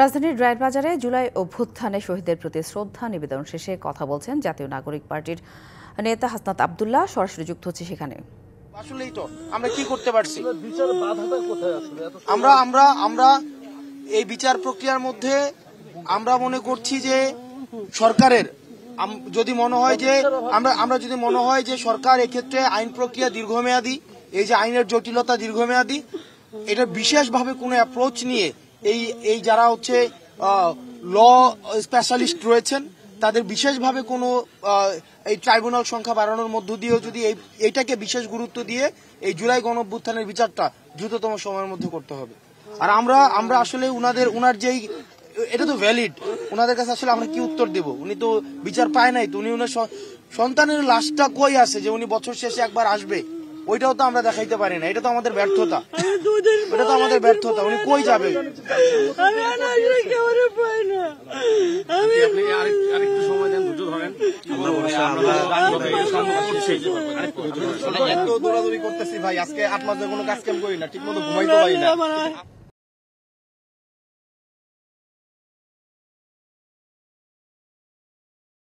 রাজধানীর রায়েরবাজারে জুলাই অভ্যুত্থানে শহীদদের প্রতি শ্রদ্ধা নিবেদন শেষে কথা বলছেন জাতীয় নাগরিক পার্টির নেতা হাসনাত আব্দুল্লাহ। সরাসরি যুক্ত হচ্ছে সেখানে। আসলেই তো আমরা কি করতে পারছি? আমরা এই বিচার প্রক্রিয়ার মধ্যে আমরা মনে করছি যে সরকারের যদি মনে হয় যে সরকার এক্ষেত্রে আইন প্রক্রিয়া দীর্ঘমেয়াদী, এই যে আইনের জটিলতা দীর্ঘমেয়াদী, এটা বিশেষভাবে কোনো অ্যাপ্রোচ নিয়ে এই যারা হচ্ছে ল স্পেশালিস্ট রয়েছেন তাদের বিশেষভাবে কোনো এই ট্রাইব্যুনাল সংখ্যা বাড়ানোর মধ্য দিয়েও যদি এইটাকে বিশেষ গুরুত্ব দিয়ে এই জুলাই গণঅভ্যুত্থানের বিচারটা দ্রুততম সময়ের মধ্যে করতে হবে। আর আমরা আসলে উনার যেই এটা তো ভ্যালিড, ওনাদের কাছে আসলে আমরা কি উত্তর দেব? উনি তো বিচার পায় নাই, তো উনি ওনার সন্তানের লাশটা কই আছে যে উনি বছর শেষে একবার আসবে, ওইটাও তো আমরা দেখাইতে পারি না। এটা তো আমাদের ব্যর্থতা, উনি কই যাবে? দৌড়াদৌড়ি করতেছি ভাই, আজকে 8 মাস কোনো কাজ কাম করি না, ঠিক মতো ঘুমাইতে পারি না।